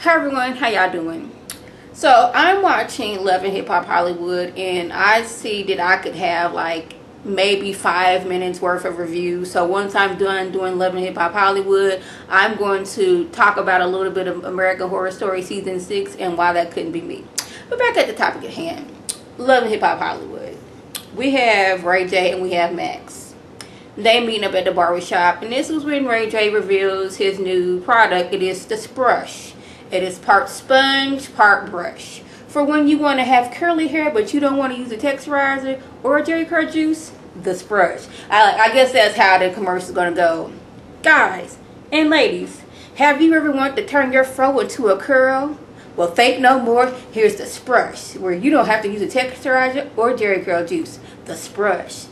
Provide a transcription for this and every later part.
Hi everyone, how y'all doing? So I'm watching Love and Hip Hop Hollywood, and I see that I could have like maybe 5 minutes worth of review. So once I'm done doing Love and Hip Hop Hollywood, I'm going to talk about a little bit of American Horror Story Season 6 and why that couldn't be me. But back at the topic at hand, Love and Hip Hop Hollywood. We have Ray J and we have Max. They meeting up at the barbershop, and this was when Ray J reveals his new product. It is the Sprush. It is part sponge, part brush. For when you want to have curly hair, but you don't want to use a texturizer or a Jerry curl juice, the Sprush. I guess that's how the commercial is going to go. Guys and ladies, have you ever wanted to turn your fro into a curl? Well, think no more. Here's the Sprush, where you don't have to use a texturizer or Jerry curl juice. The Sprush.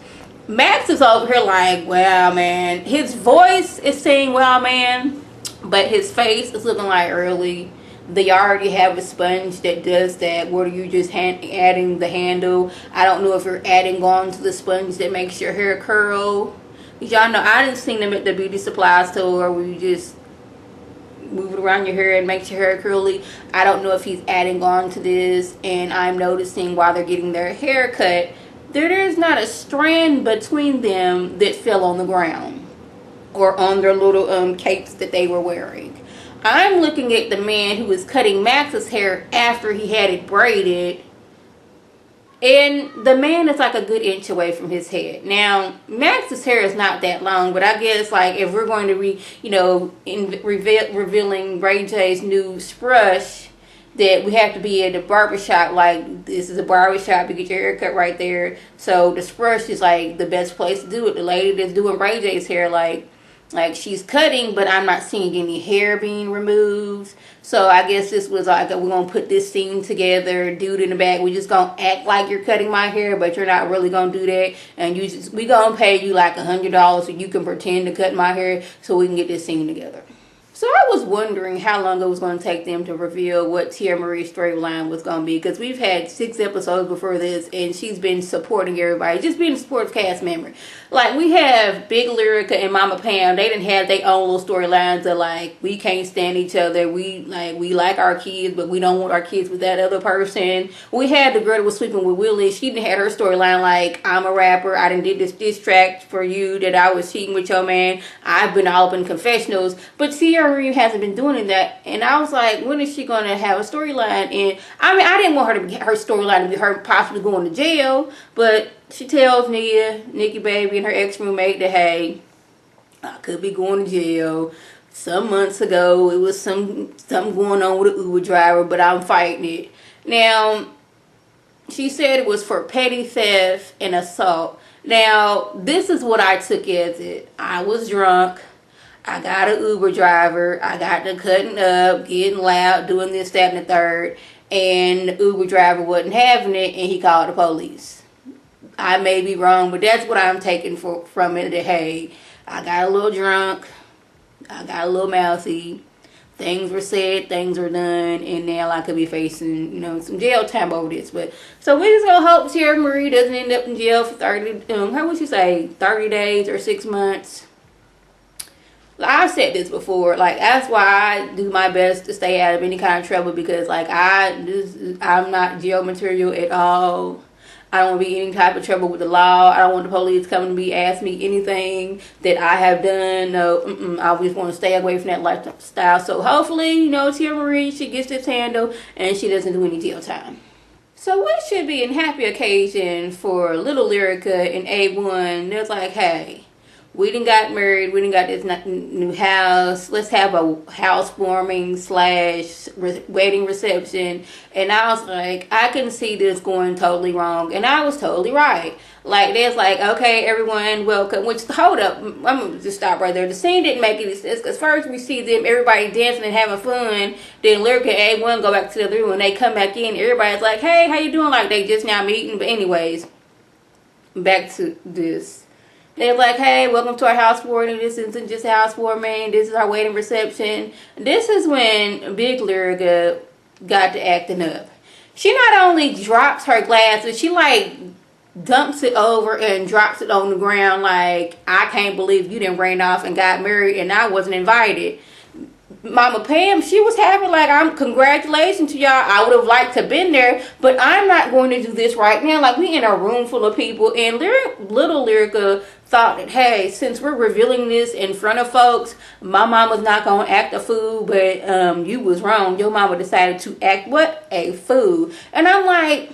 Max is over here like, well, man. His voice is saying, well, man. But his face is looking like early. They already have a sponge that does that. What are you just adding the handle? I don't know if you're adding on to the sponge that makes your hair curl. Y'all know I didn't see them at the beauty supply store where you just move it around your hair and makes your hair curly. I don't know if he's adding on to this. And I'm noticing while they're getting their hair cut, there's not a strand between them that fell on the ground or on their little capes that they were wearing. I'm looking at the man who was cutting Max's hair after he had it braided, and the man is like a good inch away from his head. Now, Max's hair is not that long, but I guess like if we're going to revealing Ray J's new Sprush, that we have to be at the barbershop. Like, this is a barbershop, you get your hair cut right there. So the Sprush is like the best place to do it. The lady that's doing Ray J's hair, like she's cutting, but I'm not seeing any hair being removed. So I guess this was like, we're going to put this scene together. Dude in the back, we're just going to act like you're cutting my hair, but you're not really going to do that. And we going to pay you like $100 so you can pretend to cut my hair so we can get this scene together. So I was wondering how long it was going to take them to reveal what Tia Marie's storyline was going to be. Because we've had 6 episodes before this, and she's been supporting everybody. Just being a supportive cast member. Like, we have Big Lyrica and Mama Pam. They didn't have their own little storylines of, like, we can't stand each other. We like our kids, but we don't want our kids with that other person. We had the girl that was sleeping with Willie. She didn't have her storyline like, I'm a rapper. I done did this diss track for you that I was cheating with your man. I've been all up in confessionals. But Tia Marie hasn't been doing that, and I was like, when is she going to have a storyline? And I mean, I didn't want her to get her storyline to be her possibly going to jail, but she tells Nikki Baby and her ex-roommate that, hey, I could be going to jail. Some months ago, it was something going on with an Uber driver, but I'm fighting it. Now, she said it was for petty theft and assault. Now, this is what I took as it. I was drunk. I got an Uber driver. I got to cutting up, getting loud, doing this, that, and the third. And the Uber driver wasn't having it, and he called the police. I may be wrong, but that's what I'm taking from it. That, hey, I got a little drunk. I got a little mouthy. Things were said, things were done, and now I could be facing, some jail time over this. But so we're just gonna hope Tia Marie doesn't end up in jail for 30 days or 6 months. I've said this before, like, that's why I do my best to stay out of any kind of trouble, because like I'm not jail material at all. I don't want to be in any type of trouble with the law. I don't want the police coming to me ask me anything that I have done. No, I just want to stay away from that lifestyle. So hopefully, Tia Marie, she gets this handle and she doesn't do any jail time. So what should be a happy occasion for little Lyrica and A1? They're like, hey, we done got married. We done got this new house. Let's have a housewarming / wedding reception. And I was like, I can see this going totally wrong. And I was totally right. Like, there's like, okay, everyone, welcome. Which, hold up. I'm going to just stop right there. The scene didn't make any sense. Because first we see them, everybody dancing and having fun. Then Lyrica and A1 go back to the other room. When they come back in, everybody's like, hey, how you doing? Like, they just now meeting. But anyways, back to this. They're like, hey, welcome to our housewarming. This isn't just a housewarming. This is our wedding reception. This is when Big Lyrica got to acting up. She not only drops her glass, but she like dumps it over and drops it on the ground like, I can't believe you done ran off and got married and I wasn't invited. Mama Pam, she was happy, like, I'm congratulations to y'all. I would have liked to have been there, but I'm not going to do this right now. Like, we in a room full of people, and little Lyrica thought that, hey, since we're revealing this in front of folks, my mama's not gonna act a fool, but you was wrong. Your mama decided to act what? A fool. And I'm like,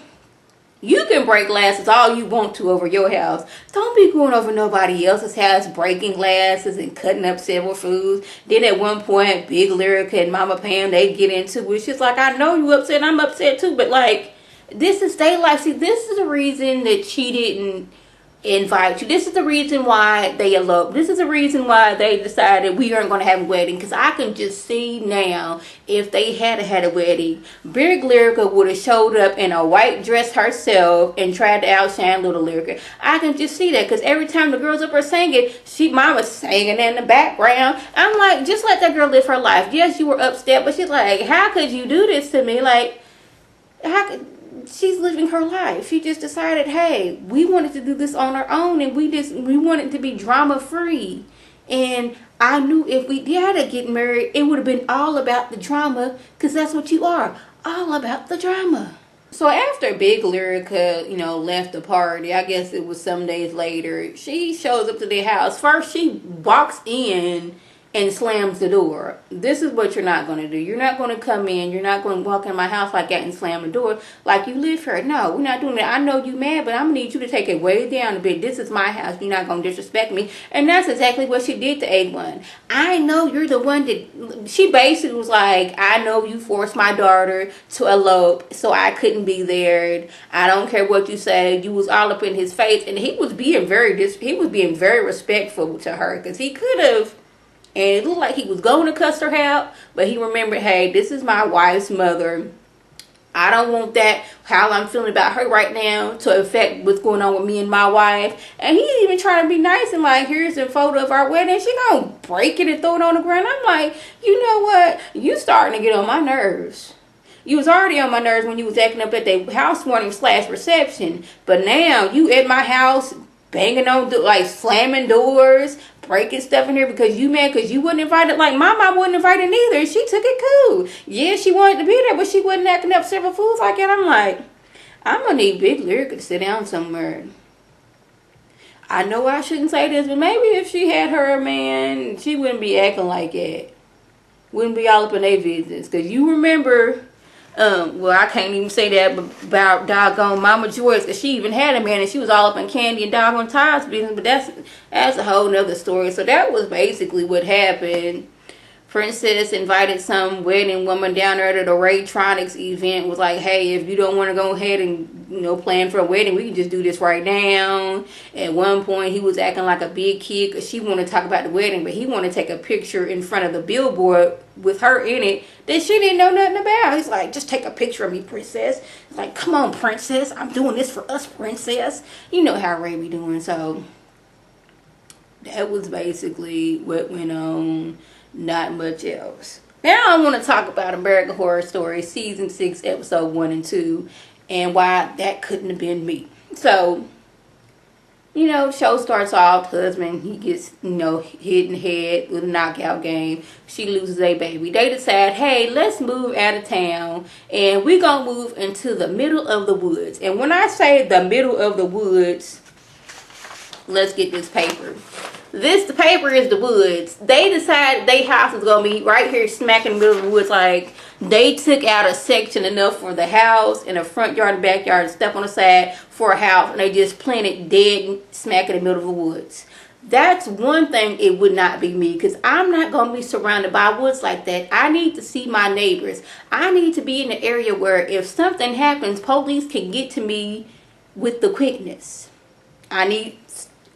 you can break glasses all you want to over your house. Don't be going over nobody else's house, breaking glasses and cutting up several foods. Then at one point, Big Lyrica and Mama Pam, they get into it. She's like, I know you upset, I'm upset too, but like, this is their life. See, this is the reason that she didn't invite you. This is the reason why they eloped. This is the reason why they decided we aren't going to have a wedding. Because I can just see now, if they had a wedding, Big Lyrica would have showed up in a white dress herself and tried to outshine little Lyrica. I can just see that, because every time the girls up are singing, mama's singing in the background. I'm like, just let that girl live her life. Yes, you were upset, but she's like, how could you do this to me? Like, how could... She's living her life. She just decided, hey, we wanted to do this on our own, and we wanted to be drama free. And I knew if we had to get married, it would have been all about the drama, because that's what you are, all about the drama. So after Big Lyrica, left the party, I guess it was some days later, she shows up to their house. First, she walks in and slams the door. This is what you're not going to do. You're not going to come in. You're not going to walk in my house like that and slam the door like you live here. No, we're not doing that. I know you mad, but I'm going to need you to take it way down a bit. This is my house. You're not going to disrespect me. And that's exactly what she did to A1. I know you're the one that... She basically was like, I know you forced my daughter to elope, so I couldn't be there. I don't care what you say. You was all up in his face. And he was being very respectful to her, because he could have... And it looked like he was going to cuss her out, but he remembered, hey, this is my wife's mother. I don't want that, how I'm feeling about her right now, to affect what's going on with me and my wife. And he's even trying to be nice and like, here's a photo of our wedding. She gonna break it and throw it on the ground. I'm like, you know what? You starting to get on my nerves. You was already on my nerves when you was acting up at the housewarming / reception. But now you at my house banging on, like slamming doors, breaking stuff in here because you mad because you wasn't invited. Like, my mom wasn't invited either. She took it cool. Yeah, she wanted to be there, but she wasn't acting up several fools like that. I'm like, I'm going to need Big Lyrica to sit down somewhere. I know I shouldn't say this, but maybe if she had her man, she wouldn't be acting like that. Wouldn't be all up in their business. Because you remember... well, I can't even say that about doggone Mama Joyce, because she even had a man and she was all up in Candy and doggone Todd's business, but that's a whole nother story. So that was basically what happened. Princess invited some wedding woman down there to the Raytronics event, was like, hey, if you don't want to go ahead and plan for a wedding, we can just do this right now. At one point he was acting like a big kid because she wanted to talk about the wedding, but he wanted to take a picture in front of the billboard with her in it that she didn't know nothing about. He's like, just take a picture of me, Princess. It's like, come on, Princess, I'm doing this for us, Princess. You know how Ray be doing. So that was basically what went on. Not much else. Now I want to talk about American Horror Story Season 6, Episode 1 and 2, and why that couldn't have been me. So, show starts off, husband, he gets, hit in the head with a knockout game. She loses a baby. They decide, hey, let's move out of town, and we're going to move into the middle of the woods. And when I say the middle of the woods, let's get this paper. The paper is the woods. They decided their house is going to be right here smack in the middle of the woods. Like, they took out a section enough for the house and the front yard and backyard and stuff on the side for a house. And they just planted dead smack in the middle of the woods. That's one thing it would not be me, because I'm not going to be surrounded by woods like that. I need to see my neighbors. I need to be in the area where if something happens, police can get to me with the quickness. I need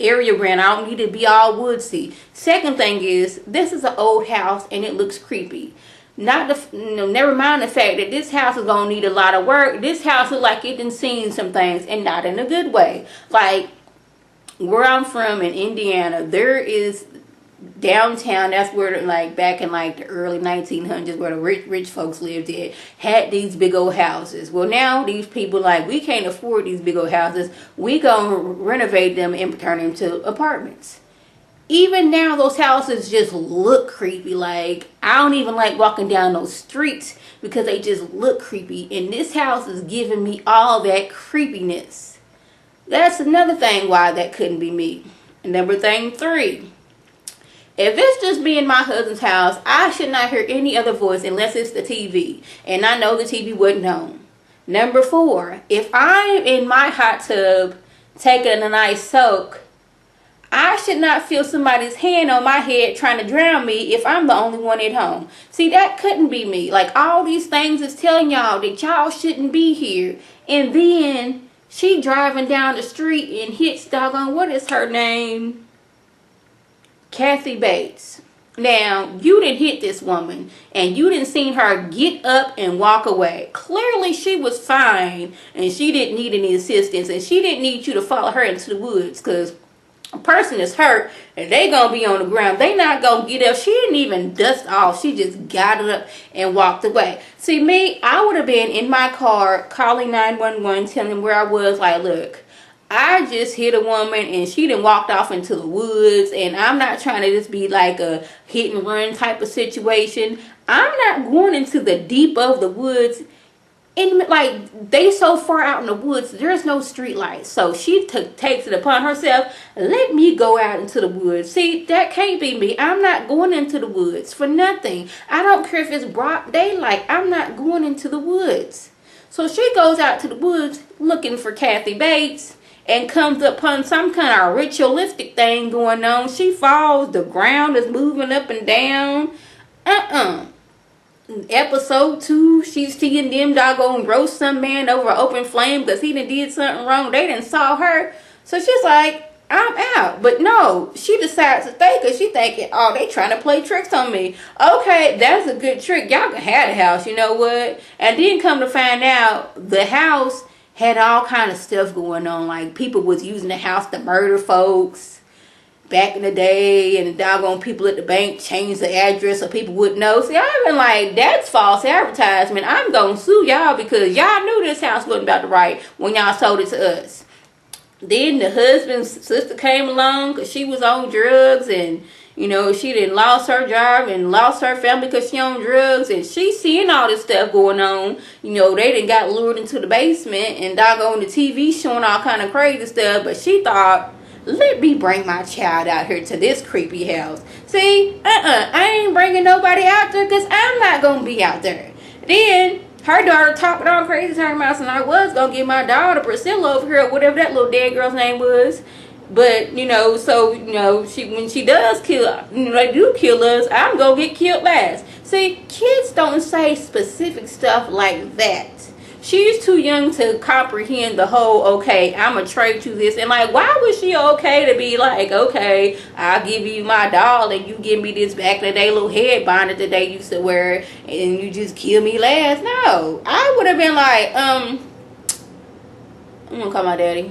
area brand. I don't need to be all woodsy. Second thing is, this is an old house and it looks creepy. Never mind the fact that this house is gonna need a lot of work. This house looks like it done seen some things, and not in a good way. Like, where I'm from in Indiana, there is downtown, that's where, like, back in like the early 1900s, where the rich folks lived at, had these big old houses. Well, now these people, like, we can't afford these big old houses. We gonna renovate them and turn them into apartments. even now those houses just look creepy. Like, I don't even like walking down those streets because they just look creepy. And this house is giving me all that creepiness. That's another thing why that couldn't be me. Number 3, if it's just me in my husband's house, I should not hear any other voice unless it's the TV. And I know the TV wasn't on. Number 4, if I'm in my hot tub taking a nice soak, I should not feel somebody's hand on my head trying to drown me if I'm the only one at home. See, that couldn't be me. Like, all these things is telling y'all that y'all shouldn't be here. And then she driving down the street and hits doggone, what is her name? Kathy Bates. Now, you didn't hit this woman and you didn't see her get up and walk away. Clearly she was fine and she didn't need any assistance, and she didn't need you to follow her into the woods, because a person is hurt and they gonna be on the ground. They not gonna get up. She didn't even dust off. She just got up and walked away. See, me, I would have been in my car calling 911, telling them where I was. Like, look, I just hit a woman and she done walked off into the woods, and I'm not trying to just be like a hit and run type of situation. I'm not going into the deep of the woods. And like, they so far out in the woods, there's no street lights. So she takes it upon herself, let me go out into the woods. See, that can't be me. I'm not going into the woods for nothing. I don't care if it's broad daylight. I'm not going into the woods. So she goes out to the woods looking for Kathy Bates, and comes upon some kind of ritualistic thing going on. She falls, the ground is moving up and down. Episode 2, she's seeing them doggone roast some man over an open flame because he done did something wrong. They done saw her. So she's like, I'm out. But no, she decides to stay because she thinking, oh, they trying to play tricks on me. Okay, that's a good trick. Y'all can have the house, you know what? And then come to find out, the house had all kind of stuff going on. Like, people was using the house to murder folks back in the day, and the doggone people at the bank changed the address so people wouldn't know. See, I've been like, that's false advertisement. I'm gonna sue y'all because y'all knew this house wasn't about the right when y'all sold it to us. Then the husband's sister came along because she was on drugs, and you know, she done lost her job and lost her family because she on drugs, and she seeing all this stuff going on. You know, they done got lured into the basement and doggone the TV showing all kind of crazy stuff, but she thought, let me bring my child out here to this creepy house. See, I ain't bringing nobody out there because I'm not going to be out there. Then her daughter talking all crazy, talking about, and I was going to get my daughter Priscilla over here, or whatever that little dead girl's name was. But, you know, so, you know, when she does kill, you know, they do kill us, I'm going to get killed last. See, kids don't say specific stuff like that. She's too young to comprehend the whole, okay, I'm going to trade you this. And, like, why was she okay to be like, okay, I'll give you my doll and you give me this back in the day little head bonnet that they used to wear and you just kill me last? No. I would have been like, I'm going to call my daddy.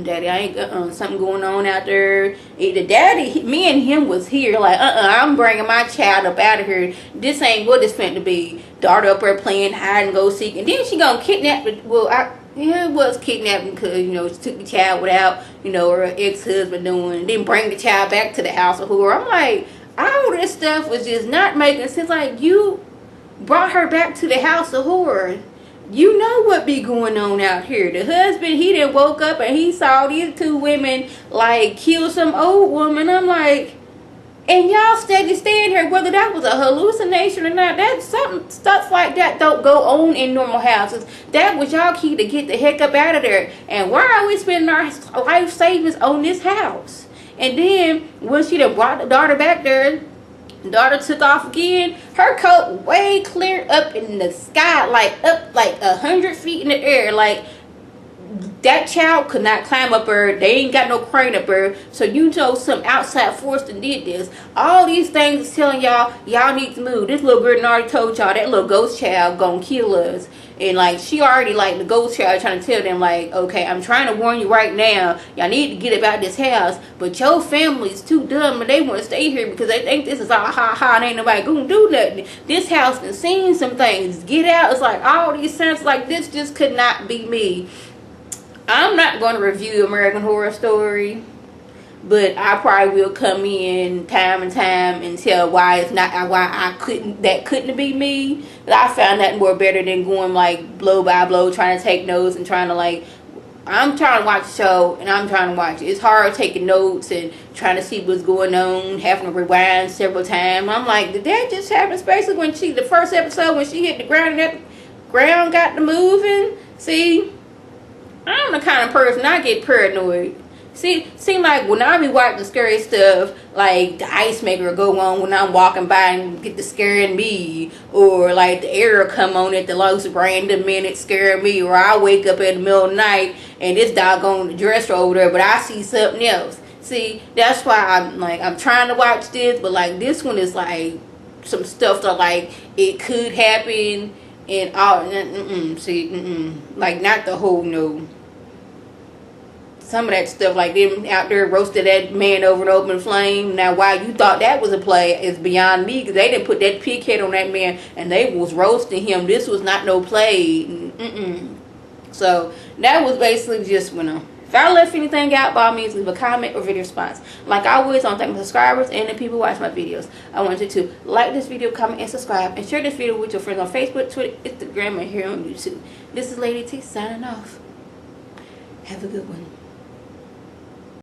Daddy, I ain't something going on out there. The daddy, me and him was here like, I'm bringing my child up out of here. This ain't what it's meant to be. Daughter up there playing hide and go seek, and then she gonna kidnap it. Well, it was kidnapping because, you know, she took the child without, you know, her ex-husband doing, and then bring the child back to the house of whoever. I'm like, all this stuff was just not making sense. Like, you brought her back to the house of horror. You know what be going on out here. The husband, he done woke up and he saw these two women like kill some old woman. I'm like, and y'all steady staying here, whether that was a hallucination or not. That's something, stuff like that don't go on in normal houses. That was y'all key to get the heck up out of there. And why are we spending our life savings on this house? And then when she done brought the daughter back there, daughter took off again. Her coat way clear up in the sky, like up like 100 feet in the air. Like, that child could not climb up her. They ain't got no crane up her. So you know some outside force that did this. All these things is telling y'all, y'all need to move. This little girl already told y'all that little ghost child gonna kill us. And like, she already, like, the ghost child trying to tell them, like, okay, I'm trying to warn you right now. Y'all need to get about this house. But your family's too dumb and they want to stay here because they think this is all ha-ha and ain't nobody gonna do nothing. This house been seeing some things. Get out. It's like all these sense, like, this just could not be me. I'm not going to review American Horror Story. but I probably will come in time and time and tell why it's not, why I couldn't be me. But I found that more better than going like blow by blow, trying to take notes and trying to like, I'm trying to watch the show and I'm trying to watch it. It's hard taking notes and trying to see what's going on, having to rewind several times. I'm like, did that just happen? Especially when the first episode, when she hit the ground and that ground got to moving. See, I'm the kind of person, I get paranoid. Seem like when I be watching scary stuff, like the ice maker will go on when I'm walking by and get to scaring me, or like the air will come on at the most random minute scaring me, or I wake up in the middle of the night and this doggone dresser over there, but I see something else. See, that's why I'm trying to watch this, but like this one is like some stuff that like it could happen and all. Like not the whole no. Some of that stuff, like them out there roasted that man over an open flame. Now, why you thought that was a play is beyond me, because they didn't put that pig head on that man and they was roasting him. This was not no play. So that was basically just, you know, if I left anything out, by all means, leave a comment or video response. Like I always, I want to thank my subscribers and the people who watch my videos. I want you to like this video, comment, and subscribe, and share this video with your friends on Facebook, Twitter, Instagram, and here on YouTube. This is Lady T signing off. Have a good one.